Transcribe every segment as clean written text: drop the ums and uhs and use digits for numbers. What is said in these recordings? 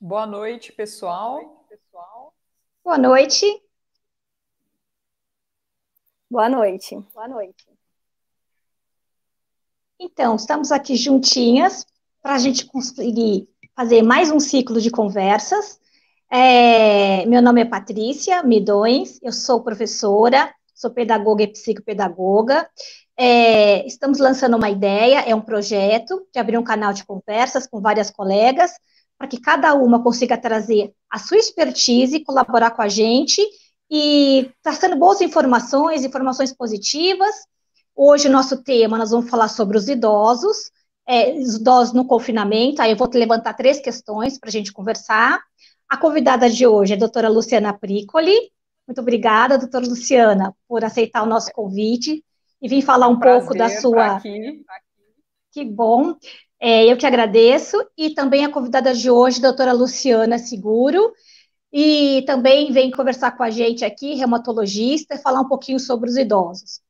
Boa noite, pessoal. Boa noite. Boa noite. Então, estamos aqui juntinhas para a gente conseguir fazer mais um ciclo de conversas. Meu nome é Patrícia Midões, eu sou professora, sou pedagoga e psicopedagoga. Estamos lançando uma ideia, é um projeto de abrir um canal de conversas com várias colegas, para que cada uma consiga trazer a sua expertise, colaborar com a gente e trazendo boas informações positivas. Hoje o nosso tema, nós vamos falar sobre os idosos no confinamento. Aí eu vou te levantar 3 questões para a gente conversar. A convidada de hoje é a doutora Luciana Pricoli. Muito obrigada, doutora Luciana, por aceitar o nosso convite e vir falar um pouco da sua... Aqui. Que bom. Eu que agradeço. E também a convidada de hoje, a doutora Luciana Seguro, e também vem conversar com a gente aqui, reumatologista, e falar um pouquinho sobre os idosos.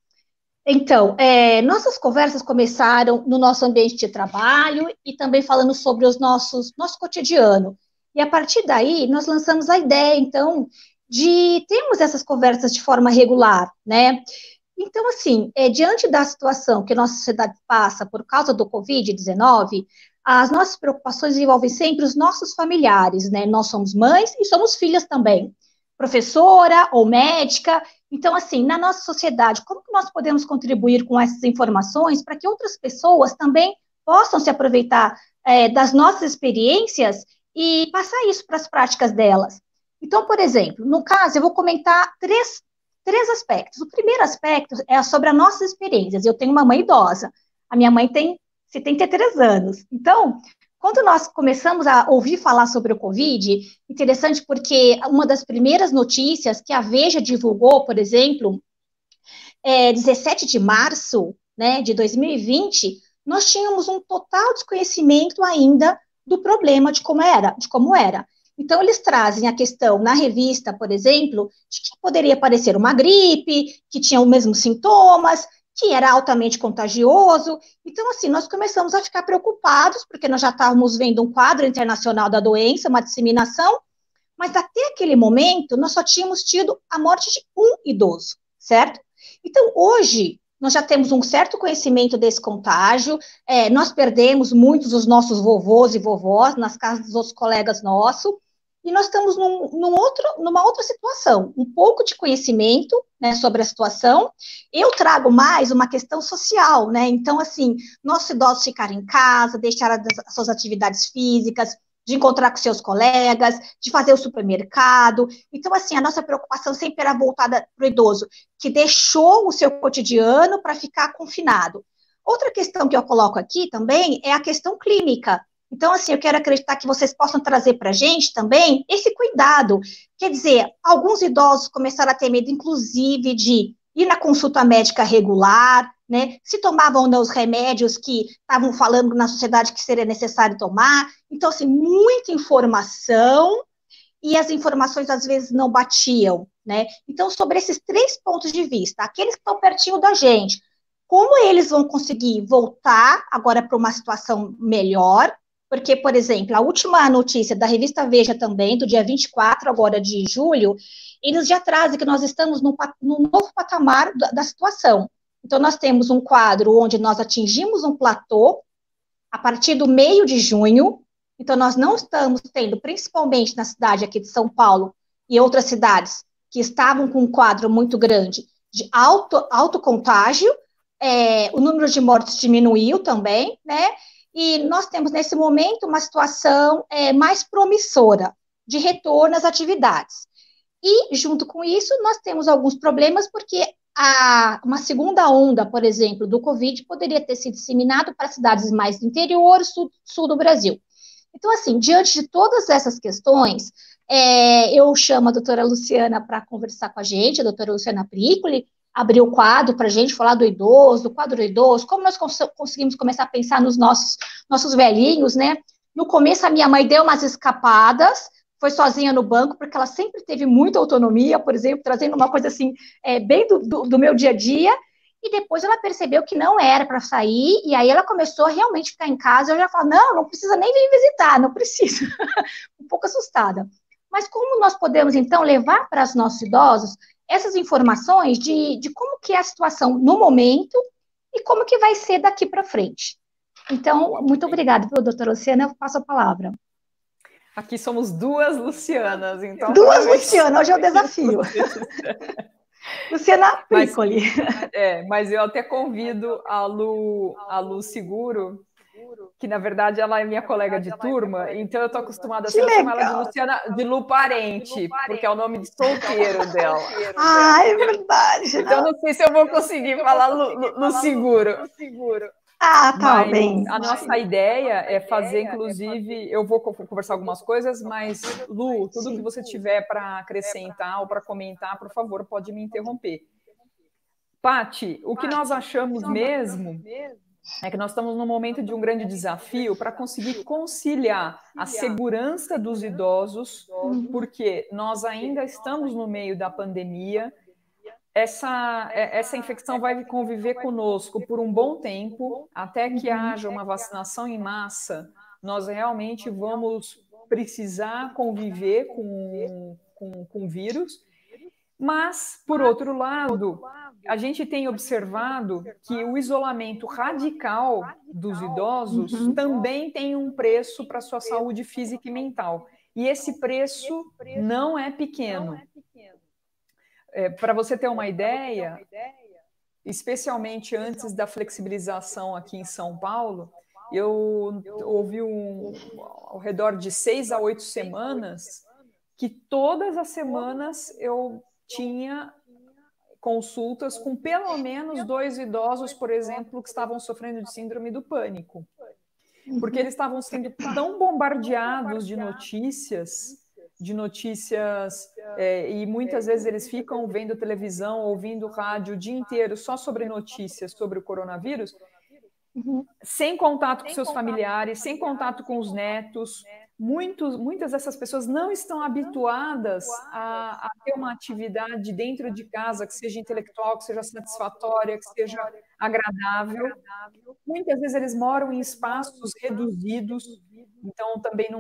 Então, nossas conversas começaram no nosso ambiente de trabalho e também falando sobre nosso cotidiano. E a partir daí, nós lançamos a ideia, então, de termos essas conversas de forma regular, né? Então, assim, diante da situação que a nossa sociedade passa por causa do Covid-19, as nossas preocupações envolvem sempre os nossos familiares, né? Nós somos mães e somos filhas também, professora ou médica. Então, assim, na nossa sociedade, como que nós podemos contribuir com essas informações para que outras pessoas também possam se aproveitar das nossas experiências e passar isso para as práticas delas? Então, por exemplo, no caso, eu vou comentar três aspectos. O primeiro aspecto é sobre as nossas experiências. Eu tenho uma mãe idosa. A minha mãe tem 73 anos. Então, quando nós começamos a ouvir falar sobre o Covid, interessante porque uma das primeiras notícias que a Veja divulgou, por exemplo, 17 de março, né, de 2020, nós tínhamos um total desconhecimento ainda do problema de como era. Então, eles trazem a questão na revista, por exemplo, de que poderia parecer uma gripe, que tinha os mesmos sintomas, que era altamente contagioso. Então, assim, nós começamos a ficar preocupados, porque nós já estávamos vendo um quadro internacional da doença, uma disseminação, mas até aquele momento, nós só tínhamos tido a morte de um idoso, certo? Então, hoje, nós já temos um certo conhecimento desse contágio, nós perdemos muitos dos nossos vovôs e vovós nas casas dos outros colegas nossos, e nós estamos numa outra situação, um pouco de conhecimento, né, sobre a situação. Eu trago mais uma questão social, né? Então, assim, nossos idosos ficarem em casa, deixar as suas atividades físicas, de encontrar com seus colegas, de fazer o supermercado. Então, assim, a nossa preocupação sempre era voltada para o idoso, que deixou o seu cotidiano para ficar confinado. Outra questão que eu coloco aqui também é a questão clínica. Então, assim, eu quero acreditar que vocês possam trazer para a gente também esse cuidado. Quer dizer, alguns idosos começaram a ter medo, inclusive, de ir na consulta médica regular, né? Se tomavam ou não os remédios que estavam falando na sociedade que seria necessário tomar. Então, assim, muita informação e as informações às vezes não batiam, né? Então, sobre esses 3 pontos de vista, aqueles que estão pertinho da gente, como eles vão conseguir voltar agora para uma situação melhor? Porque, por exemplo, a última notícia da revista Veja também, do dia 24 agora de julho, eles já trazem que nós estamos num novo patamar da situação. Então, nós temos um quadro onde nós atingimos um platô a partir do meio de junho. Então, nós não estamos tendo, principalmente na cidade aqui de São Paulo e outras cidades que estavam com um quadro muito grande de alto contágio, o número de mortes diminuiu também, né? E nós temos, nesse momento, uma situação mais promissora de retorno às atividades. E, junto com isso, nós temos alguns problemas, porque uma segunda onda, por exemplo, do Covid poderia ter sido disseminado para cidades mais do interior, sul do Brasil. Então, assim, diante de todas essas questões, eu chamo a doutora Luciana para conversar com a gente, a doutora Luciana Pricoli, abrir o quadro para a gente falar do quadro do idoso, como nós conseguimos começar a pensar nos nossos velhinhos, né? No começo, a minha mãe deu umas escapadas, foi sozinha no banco, porque ela sempre teve muita autonomia, por exemplo, trazendo uma coisa assim, bem do meu dia a dia, e depois ela percebeu que não era para sair, e aí ela começou a realmente ficar em casa. Eu já falo, não precisa nem vir visitar, não precisa. pouco assustada. Mas como nós podemos, então, levar para os nossos idosos essas informações de como que é a situação no momento e como que vai ser daqui para frente? Então, muito obrigada, doutora Luciana, eu passo a palavra. Aqui somos duas Lucianas, então... Duas Lucianas, hoje é o desafio. Luciana Piccoli. Mas eu até convido a Lu Seguro, que na verdade ela é minha colega de turma, então eu estou acostumada a chamar ela de Luciana, de Lu Parente, porque é o nome de solteiro dela. Ah, é verdade. Então não sei se eu vou conseguir falar Lu Seguro. Ah, tá mas bem. A nossa ideia é fazer, inclusive, eu vou conversar algumas coisas, mas, Lu, tudo que você tiver para acrescentar ou para comentar, por favor, pode me interromper. Pati, o que nós achamos mesmo é que nós estamos num momento de um grande desafio para conseguir conciliar a segurança dos idosos, porque nós ainda estamos no meio da pandemia. Essa infecção vai conviver conosco por um bom tempo, até que haja uma vacinação em massa. Nós realmente vamos precisar conviver com o vírus. Mas, por outro lado, a gente tem observado que o isolamento radical dos idosos também tem um preço para a sua saúde física e mental. E esse preço não é pequeno. Para você ter uma ideia, especialmente antes da flexibilização aqui em São Paulo, eu ouvi ao redor de 6 a 8 semanas que todas as semanas eu tinha consultas com pelo menos 2 idosos, por exemplo, que estavam sofrendo de síndrome do pânico. Porque eles estavam sendo tão bombardeados de notícias, e muitas vezes eles ficam vendo televisão, ouvindo rádio o dia inteiro só sobre notícias sobre o coronavírus, sem contato com seus familiares, sem contato com os netos. Muitas dessas pessoas não estão habituadas a ter uma atividade dentro de casa que seja intelectual, que seja satisfatória, que seja agradável. Muitas vezes eles moram em espaços reduzidos, então também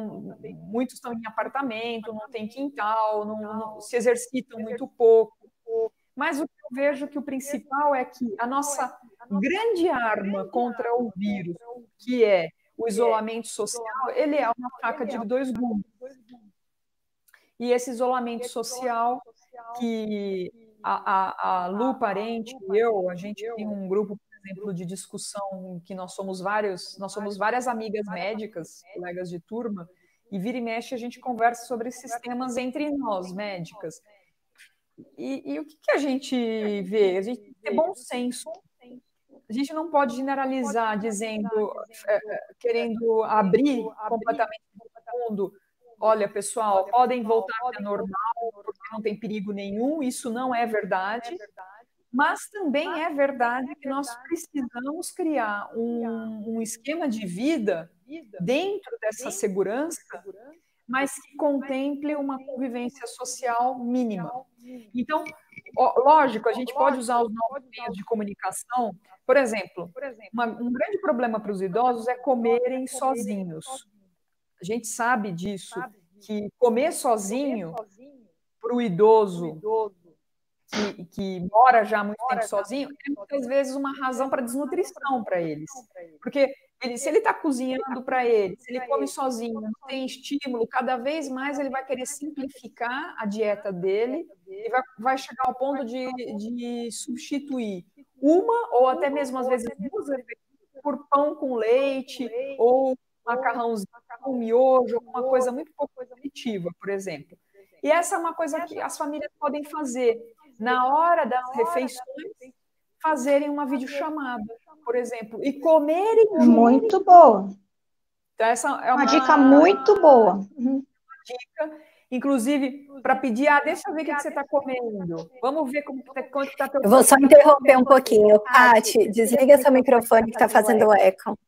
muitos estão em apartamento, não tem quintal, não se exercitam muito pouco. Mas o que eu vejo que o principal é que a nossa grande arma contra o vírus, que é o isolamento social, ele é uma faca de 2 gumes. E esse isolamento social, que a Lu Parente e eu, a gente tem um grupo, por exemplo, de discussão que nós somos várias amigas médicas, colegas de turma, e vira e mexe a gente conversa sobre esses temas entre nós, médicas. E o que a gente vê? A gente tem bom senso. A gente não pode generalizar dizendo, querendo abrir completamente o mundo. Olha, pessoal, podem voltar ao normal, porque não tem perigo nenhum. Isso não é verdade. Mas também é verdade que nós precisamos criar um esquema de vida dentro dessa segurança, mas que contemple uma convivência social mínima. Então, lógico, a gente pode usar os novos meios de comunicação. Por exemplo, um grande problema para os idosos é comerem sozinhos. A gente sabe disso, que comer sozinho para o idoso que mora já há muito tempo sozinho é muitas vezes uma razão para desnutrição para eles. Porque se ele está cozinhando para ele, se ele come sozinho, não tem estímulo, cada vez mais ele vai querer simplificar a dieta dele e vai chegar ao ponto de substituir uma ou até mesmo às vezes 2 refeições por pão com leite ou macarrãozinho, um miojo, alguma coisa muito pouco nutritiva, por exemplo. E essa é uma coisa que as famílias podem fazer na hora das refeições, fazerem uma videochamada, por exemplo, e comerem muito boa. Então, essa é uma dica muito boa. Uma dica, inclusive, para pedir, deixa eu ver o que você está comendo. Vamos ver quanto está teu... Eu vou só interromper um pouquinho. Pati, desliga seu microfone que está fazendo eco.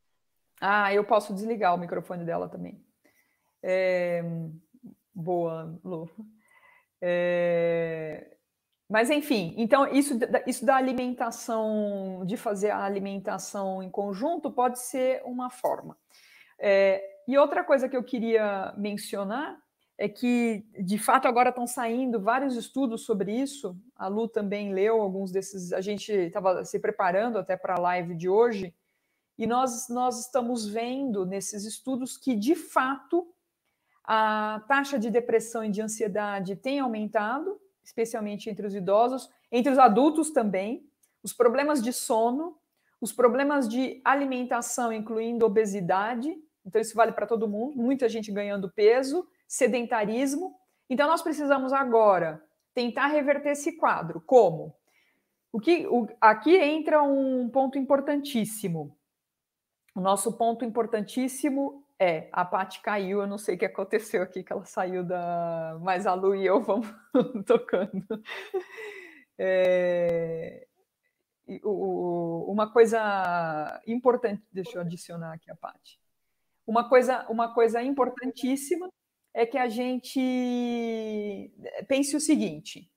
Eu posso desligar o microfone dela também. Boa, Lu. Mas, enfim, então, isso da alimentação, de fazer a alimentação em conjunto, pode ser uma forma. E outra coisa que eu queria mencionar é que, de fato, agora estão saindo vários estudos sobre isso. A Lu também leu alguns desses. A gente estava se preparando até para a live de hoje, e nós estamos vendo nesses estudos que, de fato, a taxa de depressão e de ansiedade tem aumentado, especialmente entre os idosos, entre os adultos também, os problemas de sono, os problemas de alimentação, incluindo obesidade, então isso vale para todo mundo, muita gente ganhando peso, sedentarismo. Então nós precisamos agora tentar reverter esse quadro. Como? Aqui entra um ponto importantíssimo. O nosso ponto importantíssimo é, a Paty caiu, eu não sei o que aconteceu aqui, que ela saiu da... Mas a Lu e eu vamos tocando. Uma coisa importante, deixa eu adicionar aqui a Paty. Uma coisa importantíssima é que a gente pense o seguinte: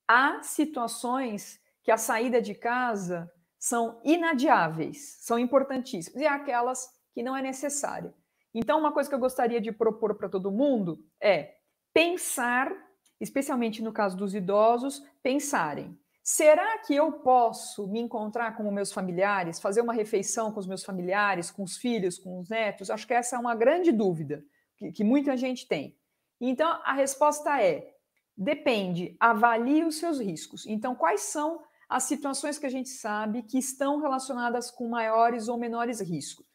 há situações que a saída de casa são inadiáveis, são importantíssimas, e há aquelas que não é necessária. Então, uma coisa que eu gostaria de propor para todo mundo é pensar, especialmente no caso dos idosos, pensarem: será que eu posso me encontrar com os meus familiares, fazer uma refeição com os meus familiares, com os filhos, com os netos? Acho que essa é uma grande dúvida que muita gente tem. Então, a resposta é: depende, avalie os seus riscos. Então, quais são as situações que a gente sabe que estão relacionadas com maiores ou menores riscos?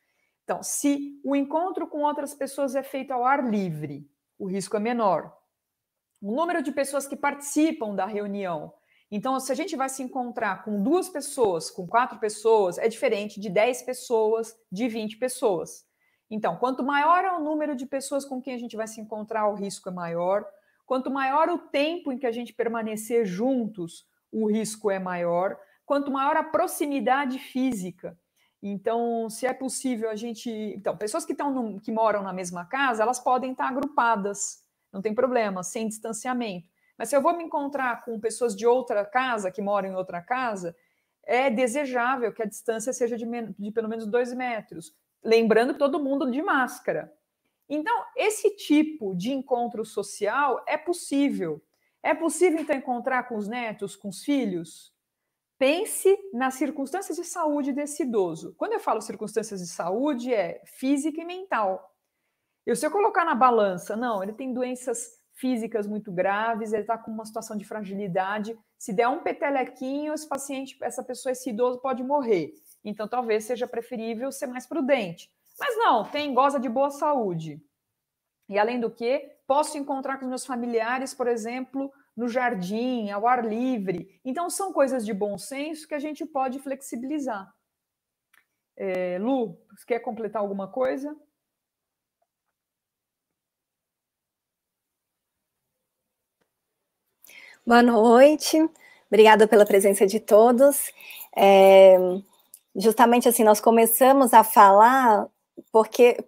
Então, se o encontro com outras pessoas é feito ao ar livre, o risco é menor. O número de pessoas que participam da reunião. Então, se a gente vai se encontrar com 2 pessoas, com 4 pessoas, é diferente de 10 pessoas, de 20 pessoas. Então, quanto maior é o número de pessoas com quem a gente vai se encontrar, o risco é maior. Quanto maior o tempo em que a gente permanecer juntos, o risco é maior. Quanto maior a proximidade física. Então, se é possível a gente... Então, pessoas que moram na mesma casa, elas podem estar agrupadas, não tem problema, sem distanciamento. Mas se eu vou me encontrar com pessoas de outra casa, que moram em outra casa, é desejável que a distância seja de pelo menos 2 metros. Lembrando que todo mundo de máscara. Então, esse tipo de encontro social é possível. É possível, então, encontrar com os netos, com os filhos? Pense nas circunstâncias de saúde desse idoso. Quando eu falo circunstâncias de saúde, é física e mental. Se eu colocar na balança, não, ele tem doenças físicas muito graves, ele está com uma situação de fragilidade, se der um petelequinho, essa pessoa, esse idoso pode morrer. Então, talvez seja preferível ser mais prudente. Mas não, goza de boa saúde. E, além do que, posso encontrar com os meus familiares, por exemplo, no jardim, ao ar livre. Então, são coisas de bom senso que a gente pode flexibilizar. Lu, você quer completar alguma coisa? Boa noite, obrigada pela presença de todos. Justamente assim, nós começamos a falar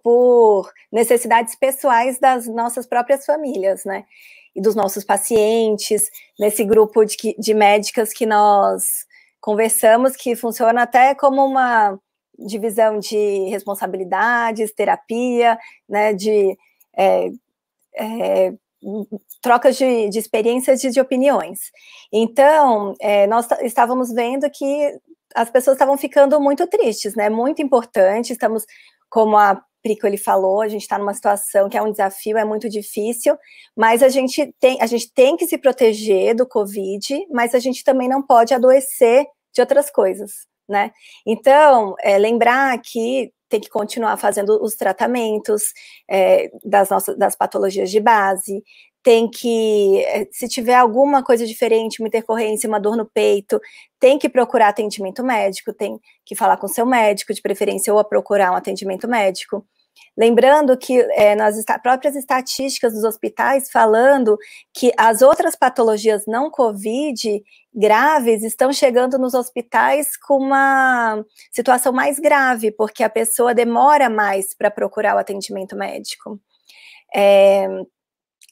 por necessidades pessoais das nossas próprias famílias, né? E dos nossos pacientes, nesse grupo de médicas que nós conversamos, que funciona até como uma divisão de responsabilidades, terapia, né? Trocas de experiências e de opiniões. Então, nós estávamos vendo que as pessoas estavam ficando muito tristes, né? Muito importante, estamos, como a Prico ele falou, a gente está numa situação que é um desafio, é muito difícil, mas a gente tem que se proteger do Covid, mas a gente também não pode adoecer de outras coisas, né? Então, lembrar que tem que continuar fazendo os tratamentos das patologias de base, tem que, se tiver alguma coisa diferente, uma intercorrência, uma dor no peito, tem que procurar atendimento médico, tem que falar com seu médico, de preferência, ou a procurar um atendimento médico. Lembrando que nas próprias estatísticas dos hospitais falando que as outras patologias não COVID graves estão chegando nos hospitais com uma situação mais grave, porque a pessoa demora mais para procurar o atendimento médico.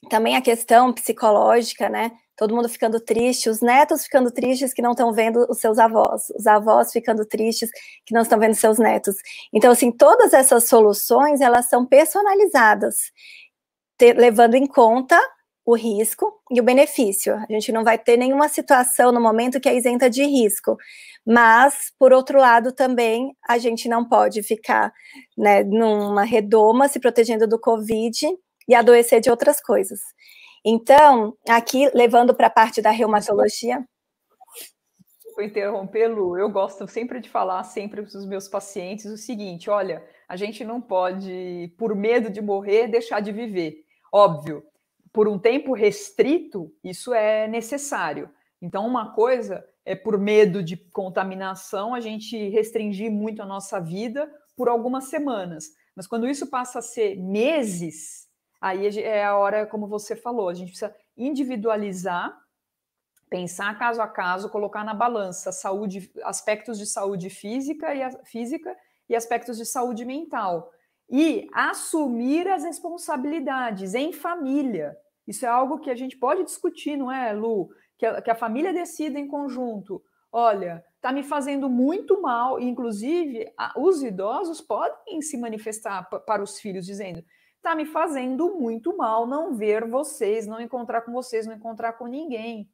Também a questão psicológica, né? Todo mundo ficando triste, os netos ficando tristes que não estão vendo os seus avós, os avós ficando tristes que não estão vendo seus netos. Então, assim, todas essas soluções, elas são personalizadas. levando em conta o risco e o benefício. A gente não vai ter nenhuma situação no momento que é isenta de risco, mas, por outro lado, também a gente não pode ficar, né, numa redoma se protegendo do Covid e adoecer de outras coisas. Então, aqui, levando para a parte da reumatologia... Vou interromper, Lu, eu gosto sempre de falar sempre para os meus pacientes o seguinte, olha, a gente não pode, por medo de morrer, deixar de viver. Óbvio, por um tempo restrito, isso é necessário. Então, uma coisa é, por medo de contaminação, a gente restringir muito a nossa vida por algumas semanas. Mas quando isso passa a ser meses, aí é a hora, como você falou, a gente precisa individualizar, pensar caso a caso, colocar na balança saúde, aspectos de saúde física e aspectos de saúde mental. E assumir as responsabilidades em família. Isso é algo que a gente pode discutir, não é, Lu? Que a família decida em conjunto. Olha, está me fazendo muito mal, inclusive os idosos podem se manifestar para os filhos dizendo: está me fazendo muito mal não ver vocês, não encontrar com vocês, não encontrar com ninguém.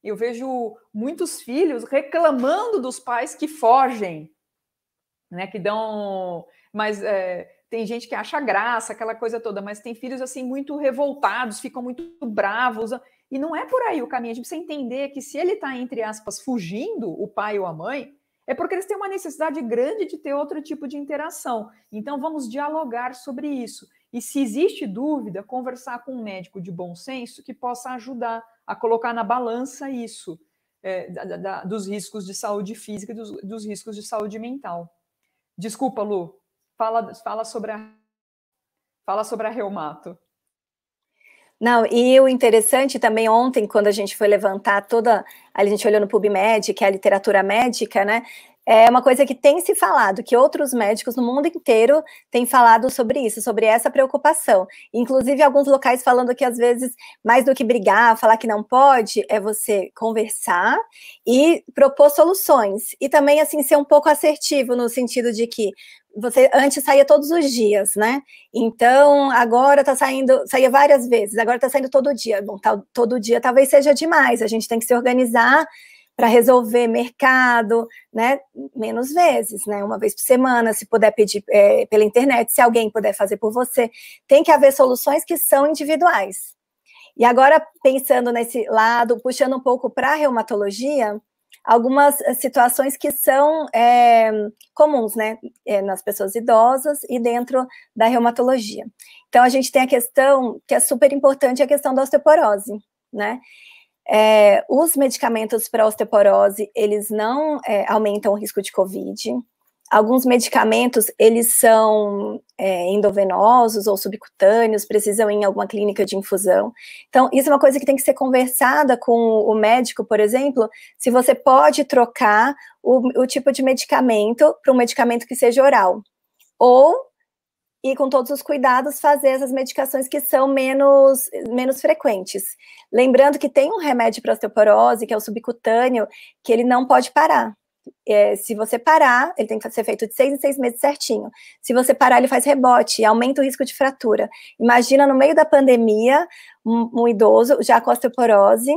Eu vejo muitos filhos reclamando dos pais que fogem, né? Que dão... Mas tem gente que acha graça, aquela coisa toda, mas tem filhos assim muito revoltados, ficam muito bravos, e não é por aí o caminho. A gente precisa entender que se ele está, entre aspas, fugindo, o pai ou a mãe, é porque eles têm uma necessidade grande de ter outro tipo de interação. Então vamos dialogar sobre isso. E se existe dúvida, conversar com um médico de bom senso que possa ajudar a colocar na balança isso, dos riscos de saúde física e dos riscos de saúde mental. Desculpa, Lu, fala sobre a reumato. Não, e o interessante também, ontem, quando a gente foi levantar a gente olhou no PubMed, que é a literatura médica, né, é uma coisa que tem se falado, que outros médicos no mundo inteiro têm falado sobre isso, sobre essa preocupação. Inclusive, alguns locais falando que, às vezes, mais do que brigar, falar que não pode, é você conversar e propor soluções. E também, assim, ser um pouco assertivo, no sentido de que você antes saía todos os dias, né? Então, agora saía várias vezes, agora está saindo todo dia. Bom, todo dia talvez seja demais, a gente tem que se organizar para resolver mercado, né, menos vezes, né, uma vez por semana, se puder pedir pela internet, se alguém puder fazer por você, tem que haver soluções que são individuais. E agora, pensando nesse lado, puxando um pouco para a reumatologia, algumas situações que são comuns, né, nas pessoas idosas e dentro da reumatologia. Então, a gente tem a questão, que é super importante, a questão da osteoporose, né, os medicamentos para osteoporose, eles não aumentam o risco de COVID. Alguns medicamentos, eles são endovenosos ou subcutâneos, precisam ir em alguma clínica de infusão. Então, isso é uma coisa que tem que ser conversada com o médico, por exemplo, se você pode trocar o tipo de medicamento para um medicamento que seja oral. Ou, e com todos os cuidados, fazer essas medicações que são menos frequentes. Lembrando que tem um remédio para osteoporose, que é o subcutâneo, que ele não pode parar. Se você parar, ele tem que ser feito de 6 em 6 meses certinho. Se você parar, ele faz rebote e aumenta o risco de fratura. Imagina, no meio da pandemia, um idoso já com osteoporose,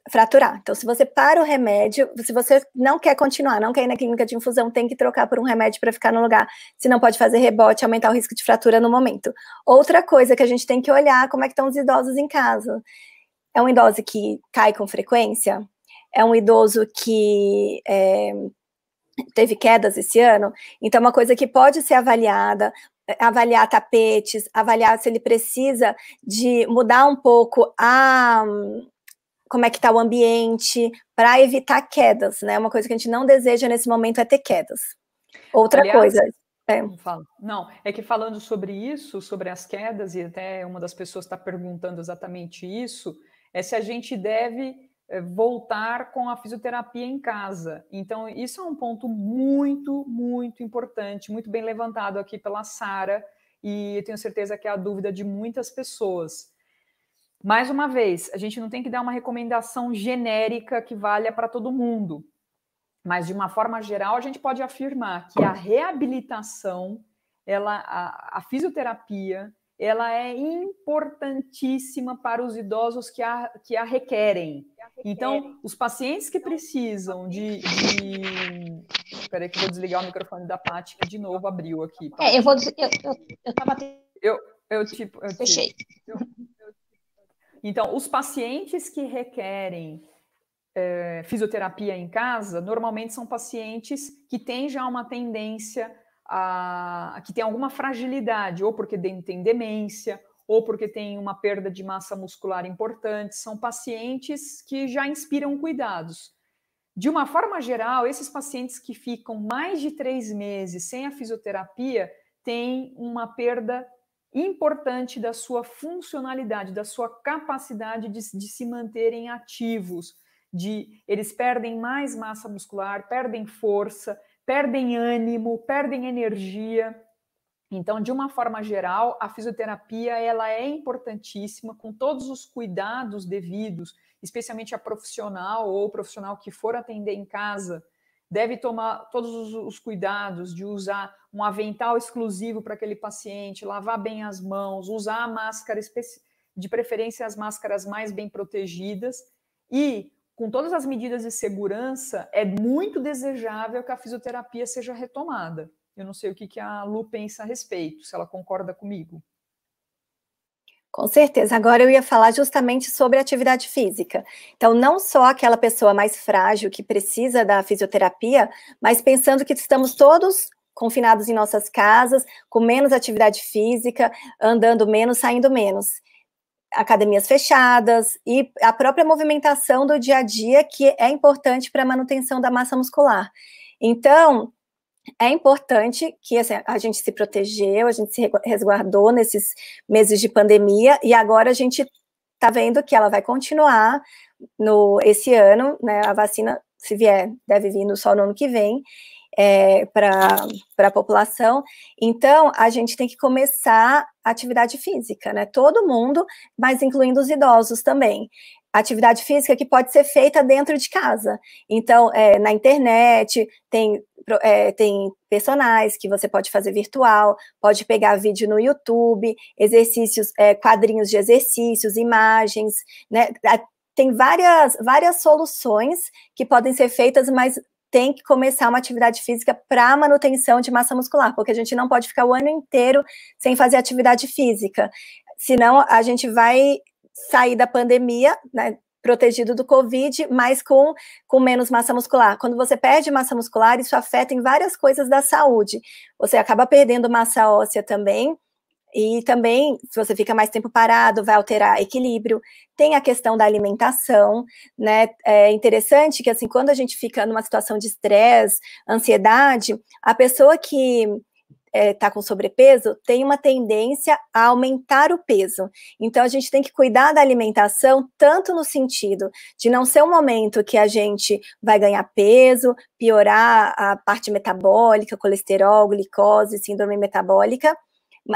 fraturar. Então, se você para o remédio, se você não quer continuar, não quer ir na clínica de infusão, tem que trocar por um remédio para ficar no lugar. Se não pode fazer rebote, aumentar o risco de fratura no momento. Outra coisa que a gente tem que olhar, como é que estão os idosos em casa. É um idoso que cai com frequência? É um idoso que teve quedas esse ano? Então, uma coisa que pode ser avaliada, avaliar tapetes, avaliar se ele precisa de mudar um pouco como é que está o ambiente, para evitar quedas, né? Uma coisa que a gente não deseja nesse momento é ter quedas. Outra coisa... Não, é que falando sobre isso, sobre as quedas, e até uma das pessoas está perguntando exatamente isso, é se a gente deve voltar com a fisioterapia em casa. Então, isso é um ponto muito, muito importante, muito bem levantado aqui pela Sara, e eu tenho certeza que é a dúvida de muitas pessoas. Mais uma vez, a gente não tem que dar uma recomendação genérica que valha para todo mundo, mas de uma forma geral a gente pode afirmar que a reabilitação, a fisioterapia, ela é importantíssima para os idosos que a requerem. Então, os pacientes que precisam de... Espera aí que eu vou desligar o microfone da Paty, que de novo abriu aqui. Eu vou dizer, eu tava... Eu fechei. Então, os pacientes que requerem fisioterapia em casa, normalmente são pacientes que têm já uma tendência que tem alguma fragilidade, ou porque tem demência, ou porque tem uma perda de massa muscular importante. São pacientes que já inspiram cuidados. De uma forma geral, esses pacientes que ficam mais de 3 meses sem a fisioterapia têm uma perda importante da sua funcionalidade, da sua capacidade de se manterem ativos. Eles perdem mais massa muscular, perdem força, perdem ânimo, perdem energia. Então, de uma forma geral, a fisioterapia ela é importantíssima, com todos os cuidados devidos, especialmente a profissional ou o profissional que for atender em casa, deve tomar todos os cuidados de usar um avental exclusivo para aquele paciente, lavar bem as mãos, usar a máscara, de preferência as máscaras mais bem protegidas, e com todas as medidas de segurança, é muito desejável que a fisioterapia seja retomada. Eu não sei o que a Lu pensa a respeito, se ela concorda comigo. Com certeza. Agora eu ia falar justamente sobre atividade física. Então, não só aquela pessoa mais frágil que precisa da fisioterapia, mas pensando que estamos todos confinados em nossas casas, com menos atividade física, andando menos, saindo menos. Academias fechadas e a própria movimentação do dia a dia, que é importante para a manutenção da massa muscular. Então, é importante que assim, a gente se protegeu, a gente se resguardou nesses meses de pandemia, e agora a gente está vendo que ela vai continuar esse ano, né? A vacina, se vier, deve vir só no ano que vem, para a população. Então, a gente tem que começar a atividade física, né? Todo mundo, mas incluindo os idosos também. Atividade física que pode ser feita dentro de casa. Então, na internet, tem personagens que você pode fazer virtual, pode pegar vídeo no YouTube, exercícios, quadrinhos de exercícios, imagens, né? Tem várias soluções que podem ser feitas, mas tem que começar uma atividade física para manutenção de massa muscular, porque a gente não pode ficar o ano inteiro sem fazer atividade física, senão a gente vai sair da pandemia, né, protegido do Covid, mas com menos massa muscular. Quando você perde massa muscular, isso afeta em várias coisas da saúde. Você acaba perdendo massa óssea também, e também, se você fica mais tempo parado, vai alterar equilíbrio. Tem a questão da alimentação, né? É interessante que, assim, quando a gente fica numa situação de estresse, ansiedade, a pessoa que está com sobrepeso tem uma tendência a aumentar o peso. Então, a gente tem que cuidar da alimentação, tanto no sentido de não ser um momento que a gente vai ganhar peso, piorar a parte metabólica, colesterol, glicose, síndrome metabólica.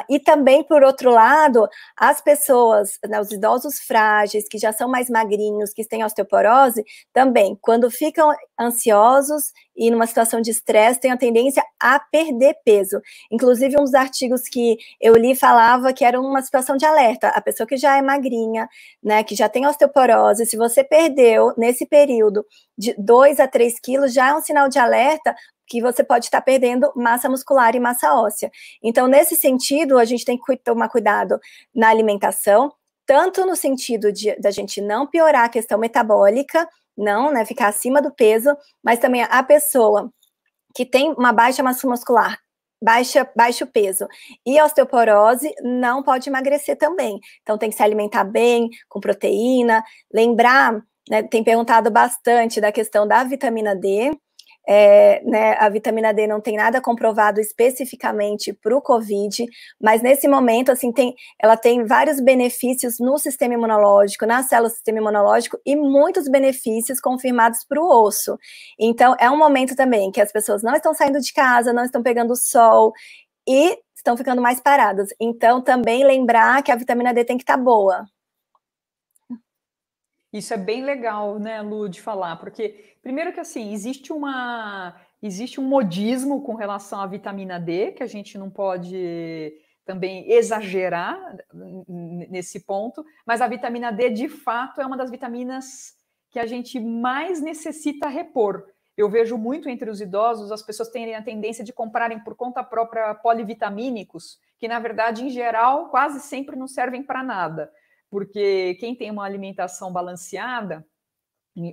E também, por outro lado, as pessoas, né, os idosos frágeis, que já são mais magrinhos, que têm osteoporose, também, quando ficam ansiosos e numa situação de estresse, têm a tendência a perder peso. Inclusive, um dos artigos que eu li falava que era uma situação de alerta. A pessoa que já é magrinha, né, que já tem osteoporose, se você perdeu, nesse período, de 2 a 3 quilos, já é um sinal de alerta que você pode estar perdendo massa muscular e massa óssea. Então, nesse sentido, a gente tem que tomar cuidado na alimentação, tanto no sentido da gente não piorar a questão metabólica, não, né, ficar acima do peso, mas também a pessoa que tem uma baixa massa muscular, baixo peso e osteoporose, não pode emagrecer também. Então, tem que se alimentar bem, com proteína, lembrar, né, tem perguntado bastante da questão da vitamina D, né, a vitamina D não tem nada comprovado especificamente para o COVID, mas nesse momento, assim, ela tem vários benefícios no sistema imunológico, nas células do sistema imunológico, e muitos benefícios confirmados para o osso. Então, é um momento também que as pessoas não estão saindo de casa, não estão pegando sol e estão ficando mais paradas. Então, também lembrar que a vitamina D tem que estar boa. Isso é bem legal, né, Lu, de falar, porque, primeiro que, assim, existe um modismo com relação à vitamina D, que a gente não pode também exagerar nesse ponto, mas a vitamina D, de fato, é uma das vitaminas que a gente mais necessita repor. Eu vejo muito entre os idosos as pessoas terem a tendência de comprarem por conta própria polivitamínicos, que, na verdade, em geral, quase sempre não servem para nada, porque quem tem uma alimentação balanceada,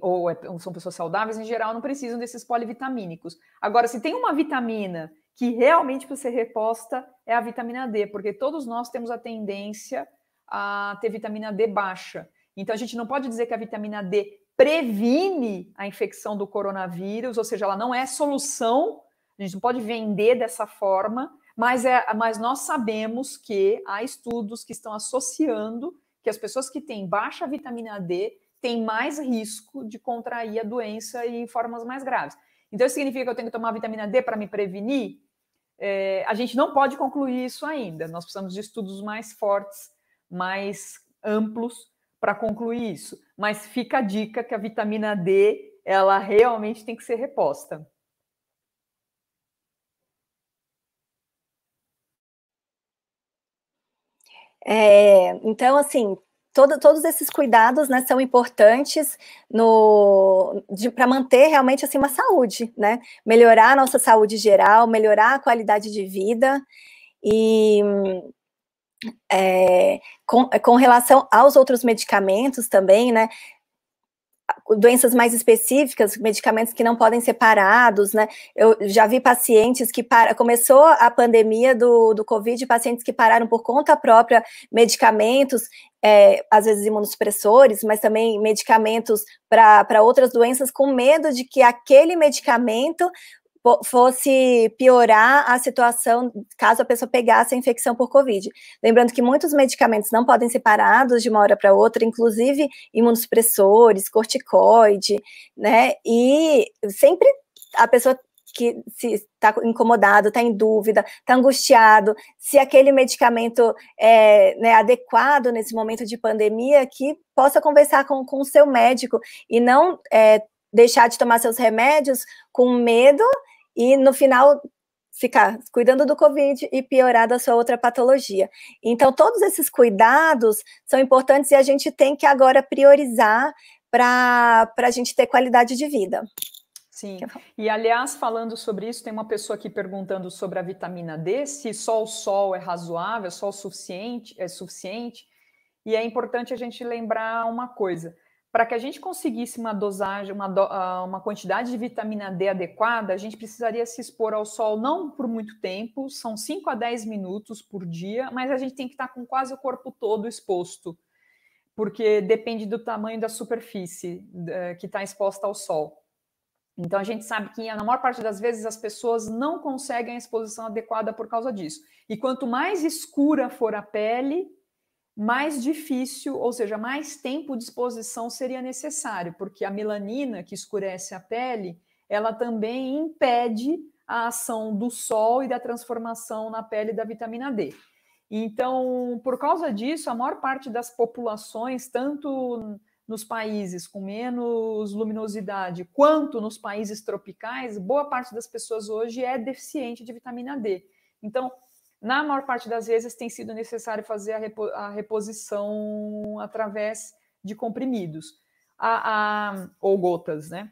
ou são pessoas saudáveis, em geral, não precisam desses polivitamínicos. Agora, se tem uma vitamina que realmente precisa ser reposta, é a vitamina D, porque todos nós temos a tendência a ter vitamina D baixa. Então, a gente não pode dizer que a vitamina D previne a infecção do coronavírus, ou seja, ela não é solução, a gente não pode vender dessa forma, mas nós sabemos que há estudos que estão associando que as pessoas que têm baixa vitamina D têm mais risco de contrair a doença em formas mais graves. Então, isso significa que eu tenho que tomar vitamina D para me prevenir? A gente não pode concluir isso ainda, nós precisamos de estudos mais fortes, mais amplos, para concluir isso. Mas fica a dica que a vitamina D, ela realmente tem que ser reposta. Então, assim, todos esses cuidados, né, são importantes para manter realmente assim, uma saúde, né? Melhorar a nossa saúde geral, melhorar a qualidade de vida e com relação aos outros medicamentos também, né? Doenças mais específicas, medicamentos que não podem ser parados, né? Eu já vi pacientes que começou a pandemia do Covid, pacientes que pararam por conta própria medicamentos, às vezes imunossupressores, mas também medicamentos para outras doenças, com medo de que aquele medicamento fosse piorar a situação caso a pessoa pegasse a infecção por Covid. Lembrando que muitos medicamentos não podem ser parados de uma hora para outra, inclusive imunossupressores, corticoide, né? E sempre a pessoa que se está incomodado, está em dúvida, está angustiado, se aquele medicamento é, né, adequado nesse momento de pandemia, que possa conversar com o seu médico e não deixar de tomar seus remédios com medo e, no final, ficar cuidando do Covid e piorar da sua outra patologia. Então, todos esses cuidados são importantes e a gente tem que agora priorizar para a gente ter qualidade de vida. Sim, e aliás, falando sobre isso, tem uma pessoa aqui perguntando sobre a vitamina D, se só o sol é razoável, só o suficiente, e é importante a gente lembrar uma coisa: para que a gente conseguisse uma dosagem, uma quantidade de vitamina D adequada, a gente precisaria se expor ao sol não por muito tempo, são 5 a 10 minutos por dia, mas a gente tem que estar com quase o corpo todo exposto, porque depende do tamanho da superfície que está exposta ao sol. Então, a gente sabe que, na maior parte das vezes, as pessoas não conseguem a exposição adequada por causa disso. E quanto mais escura for a pele, mais difícil, ou seja, mais tempo de exposição seria necessário, porque a melanina, que escurece a pele, ela também impede a ação do sol e da transformação na pele da vitamina D. Então, por causa disso, a maior parte das populações, tanto nos países com menos luminosidade, quanto nos países tropicais, boa parte das pessoas hoje é deficiente de vitamina D. Então, na maior parte das vezes, tem sido necessário fazer a reposição através de comprimidos, ou gotas, né?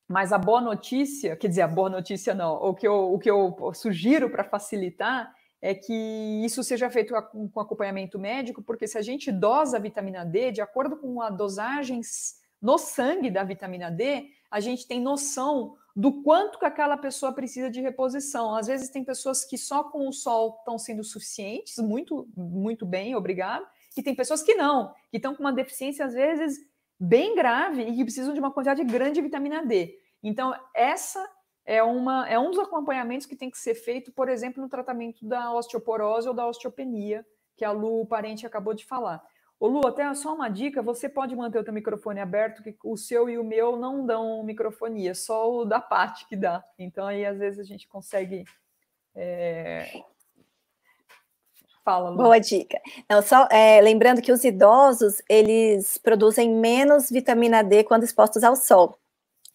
Mas a boa notícia, quer dizer, a boa notícia não, o que eu sugiro para facilitar é que isso seja feito com acompanhamento médico, porque se a gente dosa a vitamina D, de acordo com a dosagem no sangue da vitamina D, a gente tem noção do quanto que aquela pessoa precisa de reposição. Às vezes tem pessoas que só com o sol estão sendo suficientes, muito, muito bem, obrigado, e tem pessoas que não, que estão com uma deficiência, às vezes, bem grave e que precisam de uma quantidade grande de vitamina D. Então, essa é um dos acompanhamentos que tem que ser feito, por exemplo, no tratamento da osteoporose ou da osteopenia, que a Lu, parente, acabou de falar. Ô Lu, até só uma dica, você pode manter o teu microfone aberto, que o seu e o meu não dão microfonia, só o da Paty que dá. Então, aí, às vezes, a gente consegue... Fala, Lu. Boa dica. Não, só lembrando que os idosos, eles produzem menos vitamina D quando expostos ao sol.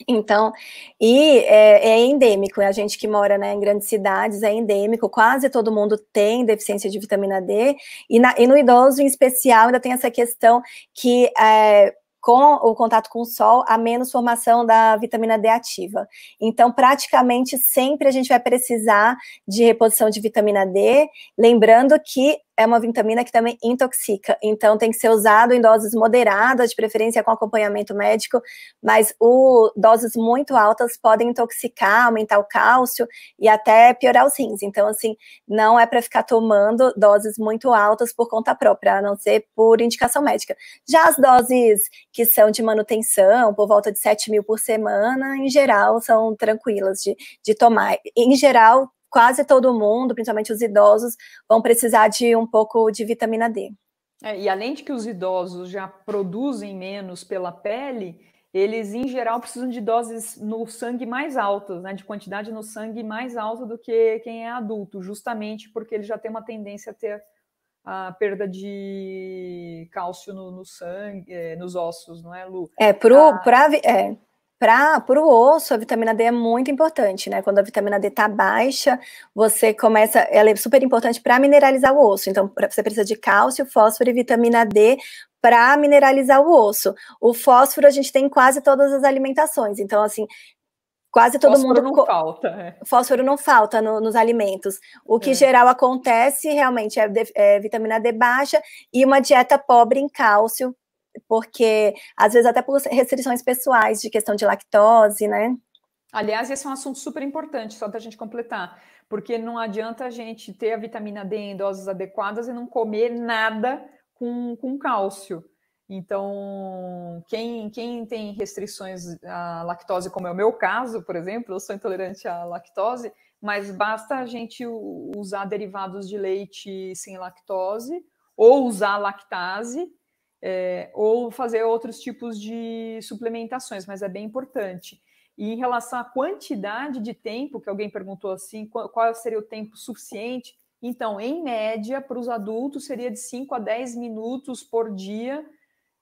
Então, é endêmico, a gente que mora, né, em grandes cidades, é endêmico, quase todo mundo tem deficiência de vitamina D, e no idoso, em especial, ainda tem essa questão que com o contato com o sol, há menos formação da vitamina D ativa. Então, praticamente sempre a gente vai precisar de reposição de vitamina D, lembrando que é uma vitamina que também intoxica, então tem que ser usado em doses moderadas, de preferência com acompanhamento médico, mas doses muito altas podem intoxicar, aumentar o cálcio e até piorar os rins. Então, assim, não é para ficar tomando doses muito altas por conta própria, a não ser por indicação médica. Já as doses que são de manutenção, por volta de 7.000 por semana, em geral, são tranquilas de tomar. Em geral, quase todo mundo, principalmente os idosos, vão precisar de um pouco de vitamina D. E além de que os idosos já produzem menos pela pele, eles, em geral, precisam de doses no sangue mais altas, né, de quantidade no sangue mais alta do que quem é adulto, justamente porque ele já tem uma tendência a ter a perda de cálcio no sangue, nos ossos, não é, Lu? Para o osso, a vitamina D é muito importante, né? Quando a vitamina D está baixa, ela é super importante para mineralizar o osso. Então, você precisa de cálcio, fósforo e vitamina D para mineralizar o osso. O fósforo a gente tem em quase todas as alimentações. Então, assim, quase todo mundo... Fósforo não falta. Fósforo não falta nos alimentos. O que geral acontece realmente é vitamina D baixa e uma dieta pobre em cálcio, porque, às vezes, até por restrições pessoais, de questão de lactose, né? Aliás, esse é um assunto super importante, só para a gente completar, porque não adianta a gente ter a vitamina D em doses adequadas e não comer nada com cálcio. Então, quem tem restrições à lactose, como é o meu caso, por exemplo, eu sou intolerante à lactose, mas basta a gente usar derivados de leite sem lactose, ou usar lactase, ou fazer outros tipos de suplementações, mas é bem importante. E em relação à quantidade de tempo, que alguém perguntou assim, qual seria o tempo suficiente? Então, em média, para os adultos, seria de 5 a 10 minutos por dia,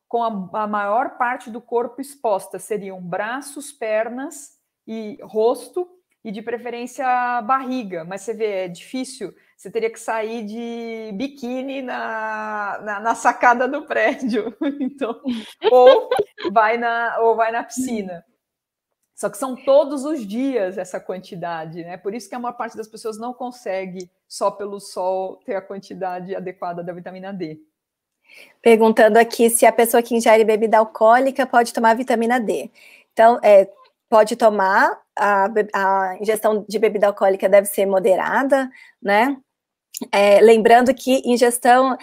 com a maior parte do corpo exposta. Seriam braços, pernas e rosto, e de preferência barriga. Mas você vê, é difícil. Você teria que sair de biquíni na sacada do prédio. Então, ou vai na piscina. Só que são todos os dias essa quantidade, né? Por isso que a maior parte das pessoas não consegue, só pelo sol, ter a quantidade adequada da vitamina D. Perguntando aqui se a pessoa que ingere bebida alcoólica pode tomar vitamina D. Então, pode tomar, a ingestão de bebida alcoólica deve ser moderada, né? Lembrando que ingestão,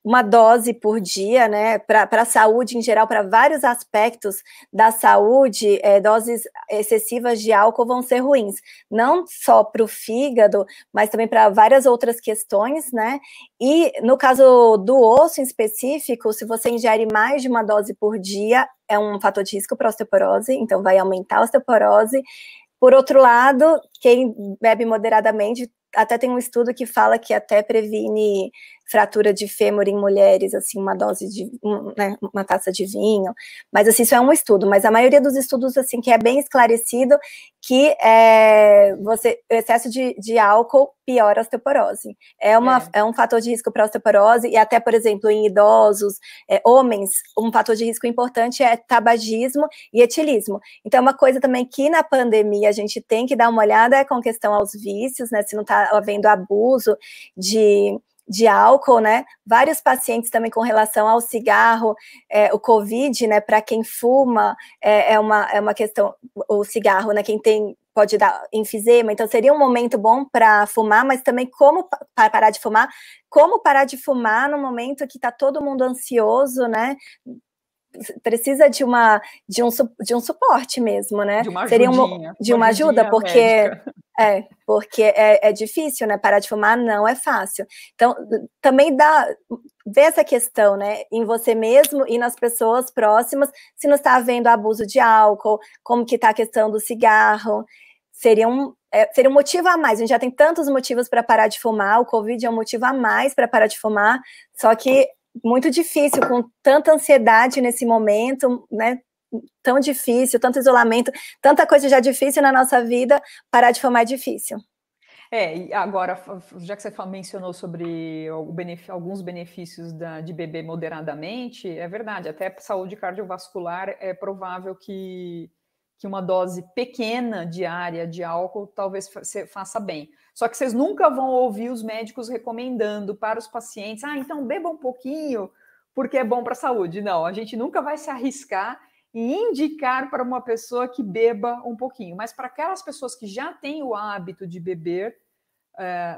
uma dose por dia, né, para a saúde em geral, para vários aspectos da saúde, doses excessivas de álcool vão ser ruins, não só para o fígado, mas também para várias outras questões, né, e no caso do osso em específico, se você ingere mais de uma dose por dia, é um fator de risco para osteoporose, então vai aumentar a osteoporose. Por outro lado, quem bebe moderadamente, até tem um estudo que fala que até previne fratura de fêmur em mulheres, assim, uma dose de, uma taça de vinho, mas assim, isso é um estudo, mas a maioria dos estudos, assim, que é bem esclarecido que o excesso de álcool piora a osteoporose. É um fator de risco para a osteoporose, e até, por exemplo, em idosos, homens, um fator de risco importante é tabagismo e etilismo. Então, uma coisa também que na pandemia a gente tem que dar uma olhada com questão aos vícios, né, se não está havendo abuso de álcool, né, vários pacientes também com relação ao cigarro, o Covid, né, para quem fuma, é uma questão, o cigarro, né, pode dar enfisema, então seria um momento bom para fumar, mas também como parar de fumar no momento que está todo mundo ansioso, né, precisa de um suporte mesmo, né? De uma ajudinha. De uma ajuda, porque é difícil, né? Parar de fumar não é fácil. Então, também ver essa questão, né? Em você mesmo e nas pessoas próximas, se não está havendo abuso de álcool, como que está a questão do cigarro. Seria um motivo a mais. A gente já tem tantos motivos para parar de fumar, o Covid é um motivo a mais para parar de fumar, só que muito difícil, com tanta ansiedade nesse momento, né, tão difícil, tanto isolamento, tanta coisa já difícil na nossa vida, parar de fumar é difícil. E agora, já que você mencionou sobre alguns benefícios de beber moderadamente, é verdade, até para saúde cardiovascular é provável que uma dose pequena diária de álcool talvez faça bem. Só que vocês nunca vão ouvir os médicos recomendando para os pacientes, então beba um pouquinho, porque é bom para a saúde. Não, a gente nunca vai se arriscar e indicar para uma pessoa que beba um pouquinho. Mas para aquelas pessoas que já têm o hábito de beber,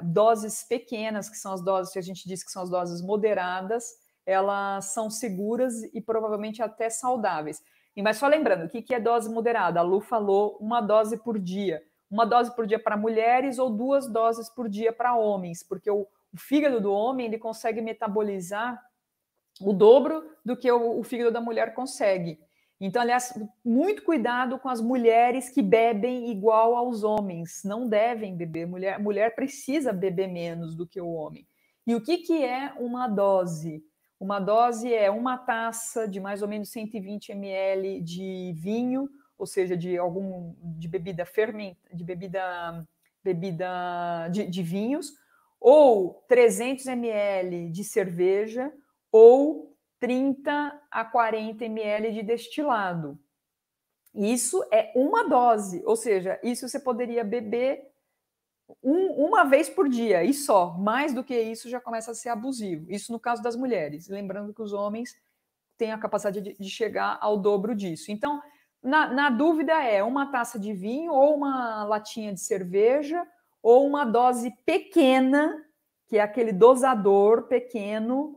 doses pequenas, que são as doses que a gente diz que são as doses moderadas, elas são seguras e provavelmente até saudáveis. Mas só lembrando, o que é dose moderada? A Lu falou uma dose por dia. Uma dose por dia para mulheres ou 2 doses por dia para homens, porque o fígado do homem ele consegue metabolizar o dobro do que o fígado da mulher consegue. Então, aliás, muito cuidado com as mulheres que bebem igual aos homens. Não devem beber. Mulher precisa beber menos do que o homem. E o que é uma dose? Uma dose é uma taça de mais ou menos 120 ml de vinho, ou seja, de bebida de vinhos, ou 300 ml de cerveja, ou 30 a 40 ml de destilado. Isso é uma dose, ou seja, isso você poderia beber uma vez por dia e só. Mais do que isso já começa a ser abusivo. Isso no caso das mulheres. Lembrando que os homens têm a capacidade de chegar ao dobro disso. Então, na dúvida é uma taça de vinho ou uma latinha de cerveja ou uma dose pequena, que é aquele dosador pequeno,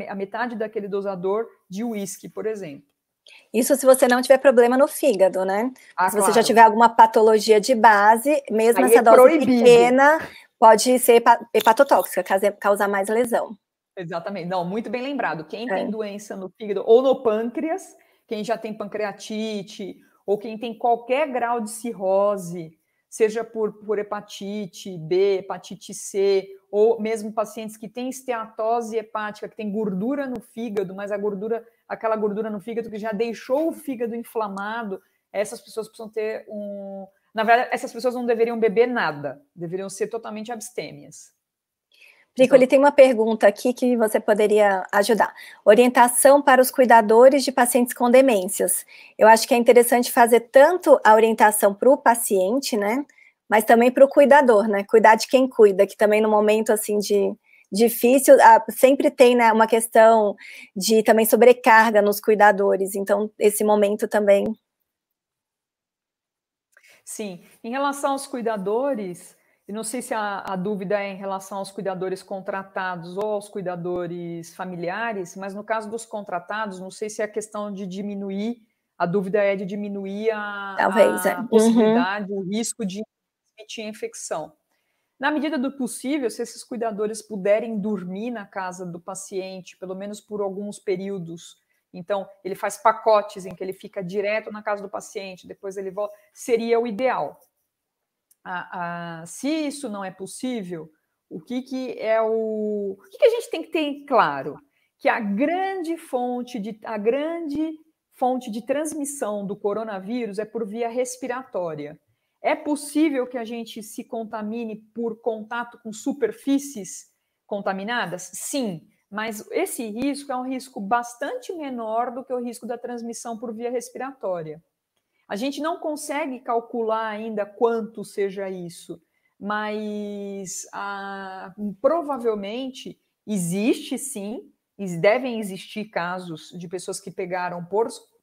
a metade daquele dosador de uísque, por exemplo. Isso se você não tiver problema no fígado, né? Se você claro. já tiver alguma patologia de base, mesmo Aí essa dose proibido. pequena, pode ser hepatotóxica, causar mais lesão. Exatamente. Não, muito bem lembrado. Quem tem doença no fígado ou no pâncreas, quem já tem pancreatite, ou quem tem qualquer grau de cirrose, seja por hepatite B, hepatite C, ou mesmo pacientes que têm esteatose hepática, que tem gordura no fígado, mas aquela gordura no fígado que já deixou o fígado inflamado, essas pessoas precisam ter Na verdade, essas pessoas não deveriam beber nada, deveriam ser totalmente abstêmias. Prico, ele tem uma pergunta aqui que você poderia ajudar. Orientação para os cuidadores de pacientes com demências. Eu acho que é interessante fazer tanto a orientação para o paciente, né? Mas também para o cuidador, né? Cuidar de quem cuida, que também no momento assim de difícil, sempre tem, né, uma questão de também sobrecarga nos cuidadores. Então, esse momento também. Sim. Em relação aos cuidadores, eu não sei se a dúvida é em relação aos cuidadores contratados ou aos cuidadores familiares, mas no caso dos contratados, não sei se é a questão de diminuir, a dúvida é de diminuir a possibilidade, o risco de transmitir a infecção. Na medida do possível, se esses cuidadores puderem dormir na casa do paciente, pelo menos por alguns períodos, então ele faz pacotes em que ele fica direto na casa do paciente, depois ele volta, seria o ideal. Se isso não é possível, o que a gente tem que ter claro? Que a grande fonte de transmissão do coronavírus é por via respiratória. É possível que a gente se contamine por contato com superfícies contaminadas? Sim, mas esse risco é um risco bastante menor do que o risco da transmissão por via respiratória. A gente não consegue calcular ainda quanto seja isso, mas provavelmente existe sim, devem existir casos de pessoas que pegaram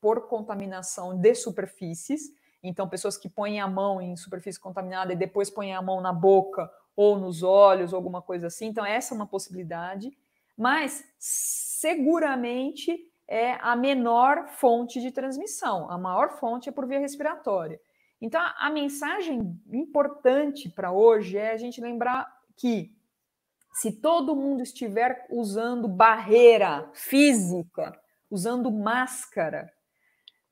por contaminação de superfícies, então pessoas que põem a mão em superfície contaminada e depois põem a mão na boca ou nos olhos, alguma coisa assim, então essa é uma possibilidade, mas seguramente é a menor fonte de transmissão. A maior fonte é por via respiratória. Então, a mensagem importante para hoje é a gente lembrar que se todo mundo estiver usando barreira física, usando máscara,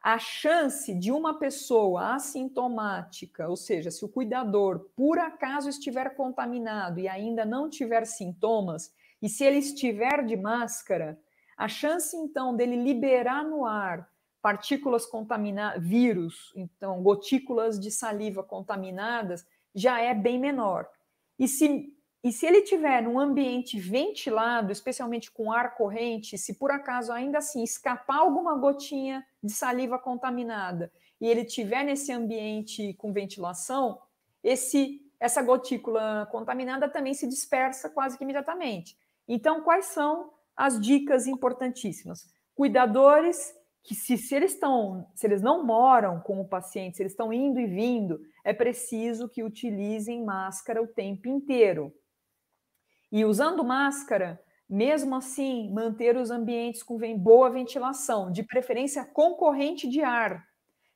a chance de uma pessoa assintomática, ou seja, se o cuidador por acaso estiver contaminado e ainda não tiver sintomas, e se ele estiver de máscara, a chance, então, dele liberar no ar partículas contaminadas, vírus, então gotículas de saliva contaminadas, já é bem menor. E se ele estiver num ambiente ventilado, especialmente com ar corrente, se por acaso ainda assim escapar alguma gotinha de saliva contaminada e ele estiver nesse ambiente com ventilação, essa gotícula contaminada também se dispersa quase que imediatamente. Então, quais são as dicas importantíssimas? Cuidadores que se eles não moram com o paciente, se eles estão indo e vindo, é preciso que utilizem máscara o tempo inteiro. E usando máscara, mesmo assim, manter os ambientes com boa ventilação, de preferência com corrente de ar.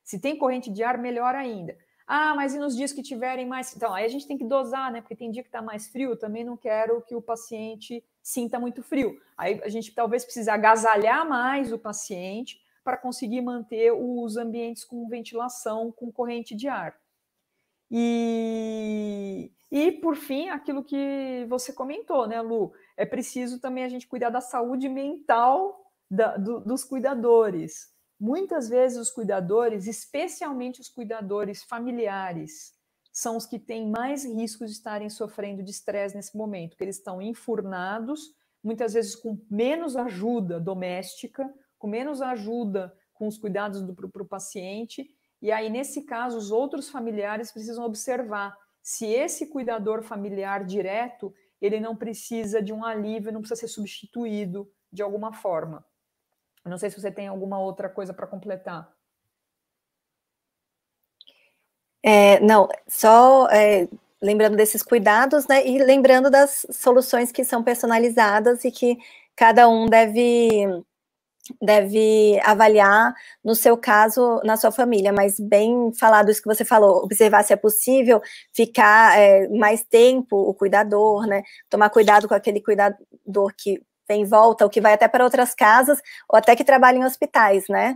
Se tem corrente de ar, melhor ainda. Ah, mas e nos dias que tiverem mais... Então, aí a gente tem que dosar, né? Porque tem dia que está mais frio, também não quero que o paciente sinta muito frio. Aí a gente talvez precise agasalhar mais o paciente para conseguir manter os ambientes com ventilação, com corrente de ar. E por fim, aquilo que você comentou, né, Lu? É preciso também a gente cuidar da saúde mental dos cuidadores. Muitas vezes os cuidadores, especialmente os cuidadores familiares, são os que têm mais riscos de estarem sofrendo de estresse nesse momento, porque eles estão enfurnados, muitas vezes com menos ajuda doméstica, com menos ajuda com os cuidados para o paciente, e aí, nesse caso, os outros familiares precisam observar se esse cuidador familiar direto, ele não precisa de um alívio, não precisa ser substituído de alguma forma. Eu não sei se você tem alguma outra coisa para completar. Não, só lembrando desses cuidados, né, e lembrando das soluções que são personalizadas e que cada um deve avaliar no seu caso, na sua família, mas bem falado isso que você falou, observar se é possível ficar mais tempo o cuidador, né, tomar cuidado com aquele cuidador que vem e volta, ou que vai até para outras casas, ou até que trabalha em hospitais, né,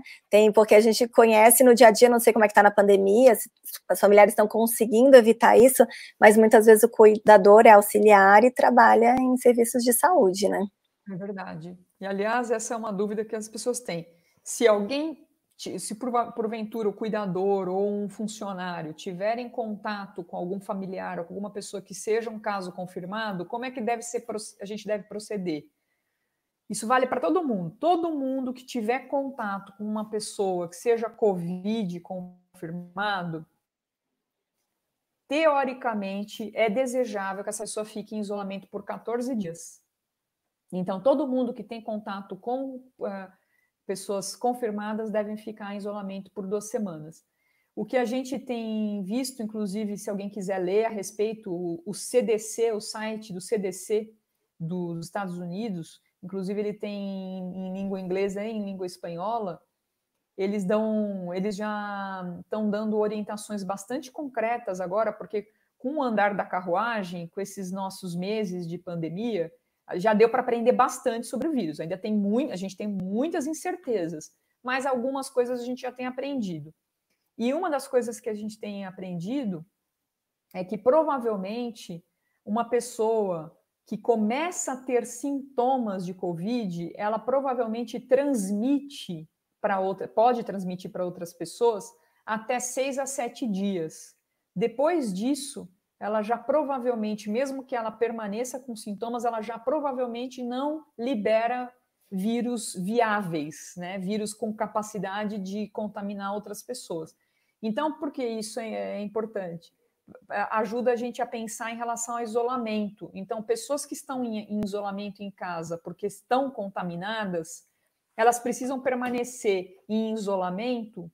porque a gente conhece no dia a dia, não sei como é que está na pandemia, se os familiares estão conseguindo evitar isso, mas muitas vezes o cuidador é auxiliar e trabalha em serviços de saúde, né. É verdade. E, aliás, essa é uma dúvida que as pessoas têm. Se porventura o cuidador ou um funcionário tiver em contato com algum familiar ou com alguma pessoa que seja um caso confirmado, como é que a gente deve proceder? Isso vale para todo mundo. Todo mundo que tiver contato com uma pessoa que seja Covid confirmado, teoricamente, é desejável que essa pessoa fique em isolamento por 14 dias. Então, todo mundo que tem contato com pessoas confirmadas devem ficar em isolamento por 2 semanas. O que a gente tem visto, inclusive, se alguém quiser ler a respeito, o CDC, o site do CDC dos Estados Unidos, inclusive ele tem em língua inglesa e em língua espanhola, eles já estão dando orientações bastante concretas agora, porque com o andar da carruagem, com esses nossos meses de pandemia, já deu para aprender bastante sobre o vírus. Ainda a gente tem muitas incertezas, mas algumas coisas a gente já tem aprendido. E uma das coisas que a gente tem aprendido é que provavelmente uma pessoa que começa a ter sintomas de Covid, ela provavelmente pode transmitir para outras pessoas até 6 a 7 dias. Depois disso, ela já provavelmente, mesmo que ela permaneça com sintomas, ela já provavelmente não libera vírus viáveis, né? Vírus com capacidade de contaminar outras pessoas. Então, por que isso é importante? Ajuda a gente a pensar em relação ao isolamento. Então, pessoas que estão em isolamento em casa porque estão contaminadas, elas precisam permanecer em isolamento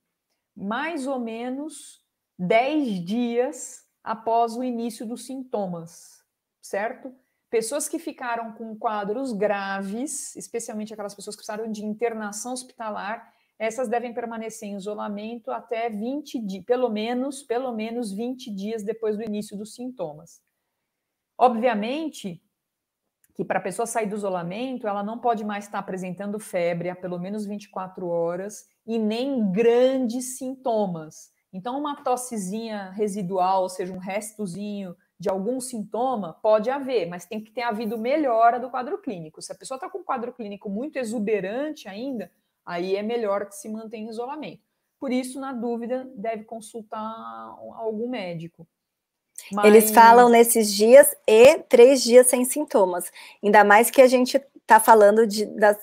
mais ou menos 10 dias após o início dos sintomas, certo? Pessoas que ficaram com quadros graves, especialmente aquelas pessoas que precisaram de internação hospitalar, essas devem permanecer em isolamento até 20 dias, pelo menos 20 dias depois do início dos sintomas. Obviamente que para a pessoa sair do isolamento, ela não pode mais estar apresentando febre há pelo menos 24 horas e nem grandes sintomas. Então, uma tossezinha residual, ou seja, um restozinho de algum sintoma, pode haver, mas tem que ter havido melhora do quadro clínico. Se a pessoa está com um quadro clínico muito exuberante ainda, Aí é melhor que se mantenha em isolamento. Por isso, na dúvida, deve consultar algum médico. Mas... Eles falam nesses dias e 3 dias sem sintomas. Ainda mais que a gente está falando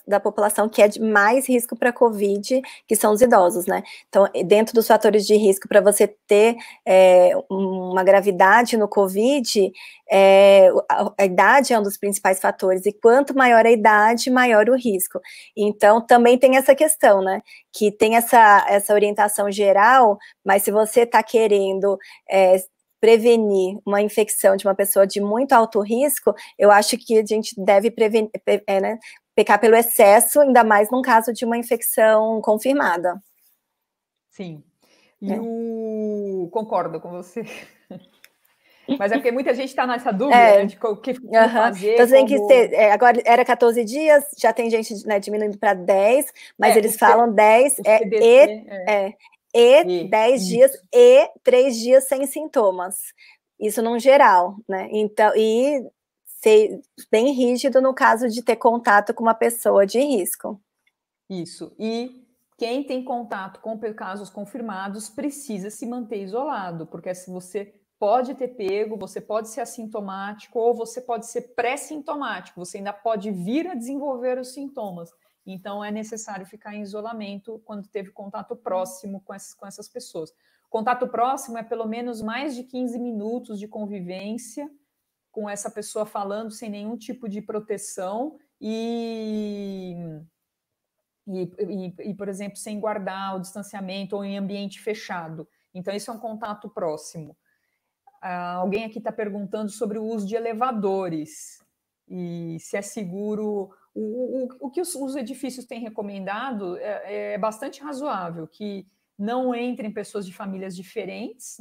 da população que é de mais risco para Covid, que são os idosos, né? Então, dentro dos fatores de risco para você ter uma gravidade no Covid, a idade é um dos principais fatores, e quanto maior a idade, maior o risco. Então, também tem essa questão, né? Que tem essa orientação geral, mas se você está querendo... prevenir uma infecção de uma pessoa de muito alto risco, eu acho que a gente deve né, pecar pelo excesso, ainda mais num caso de uma infecção confirmada. Sim, concordo com você. Mas é porque muita gente está nessa dúvida, né, de o que fazer. Então, tem que ter, agora era 14 dias, já tem gente, né, diminuindo para 10, mas eles falam 10 e 10 dias e 3 dias sem sintomas. Isso num geral, né? Então, e ser bem rígido no caso de ter contato com uma pessoa de risco. Isso. E quem tem contato com casos confirmados precisa se manter isolado, porque se você pode ter pego, você pode ser assintomático ou você pode ser pré-sintomático, você ainda pode vir a desenvolver os sintomas. Então, é necessário ficar em isolamento quando teve contato próximo com essas pessoas. Contato próximo é pelo menos mais de 15 minutos de convivência com essa pessoa falando sem nenhum tipo de proteção e, por exemplo, sem guardar o distanciamento ou em ambiente fechado. Então, isso é um contato próximo. Alguém aqui está perguntando sobre o uso de elevadores e se é seguro. O que os edifícios têm recomendado é bastante razoável, que não entrem pessoas de famílias diferentes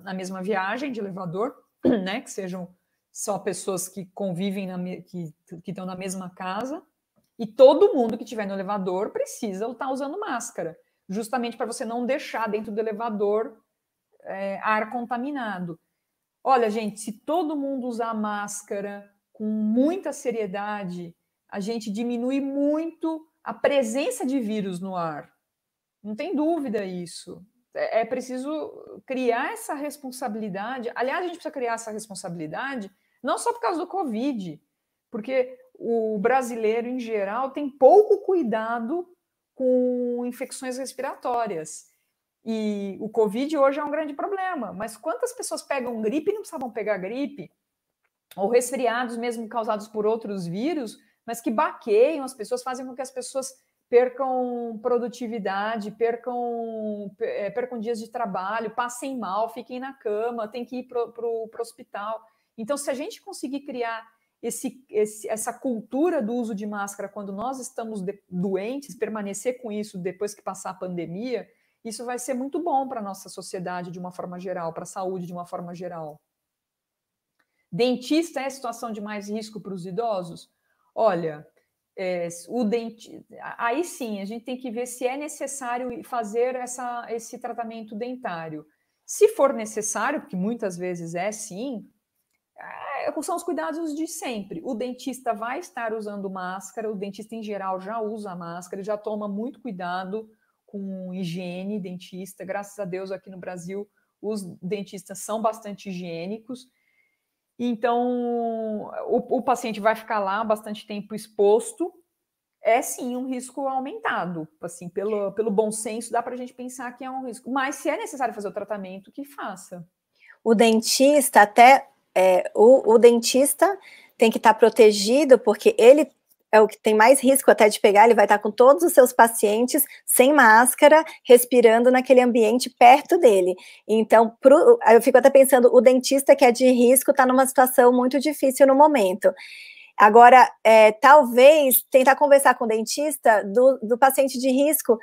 na mesma viagem de elevador, né? Que sejam só pessoas que convivem, que estão na mesma casa, e todo mundo que estiver no elevador precisa estar usando máscara, justamente para você não deixar dentro do elevador ar contaminado. Olha, gente, se todo mundo usar máscara com muita seriedade, a gente diminui muito a presença de vírus no ar. Não tem dúvida isso. É preciso criar essa responsabilidade. Aliás, a gente precisa criar essa responsabilidade não só por causa do Covid, porque o brasileiro, em geral, tem pouco cuidado com infecções respiratórias. E o Covid hoje é um grande problema. Mas quantas pessoas pegam gripe e não precisavam pegar gripe? Ou resfriados mesmo causados por outros vírus, mas que baqueiam as pessoas, fazem com que as pessoas percam produtividade, percam dias de trabalho, passem mal, fiquem na cama, tem que ir para o hospital. Então, se a gente conseguir criar essa cultura do uso de máscara quando nós estamos doentes, permanecer com isso depois que passar a pandemia, isso vai ser muito bom para a nossa sociedade de uma forma geral, para a saúde de uma forma geral. Dentista é situação de mais risco para os idosos? Olha, aí sim, a gente tem que ver se é necessário fazer esse tratamento dentário. Se for necessário, porque muitas vezes sim, são os cuidados de sempre. O dentista vai estar usando máscara, o dentista em geral já usa máscara, ele já toma muito cuidado com higiene dentista. Graças a Deus, aqui no Brasil, os dentistas são bastante higiênicos. Então, o paciente vai ficar lá bastante tempo exposto. É sim um risco aumentado. Assim, pelo bom senso, dá para a gente pensar que é um risco. Mas se é necessário fazer o tratamento, que faça. O dentista, o dentista tem que estar protegido, porque ele é o que tem mais risco até de pegar, ele vai estar com todos os seus pacientes sem máscara, respirando naquele ambiente perto dele. Então, eu fico até pensando, o dentista que é de risco está numa situação muito difícil no momento. Agora, talvez tentar conversar com o dentista do paciente de risco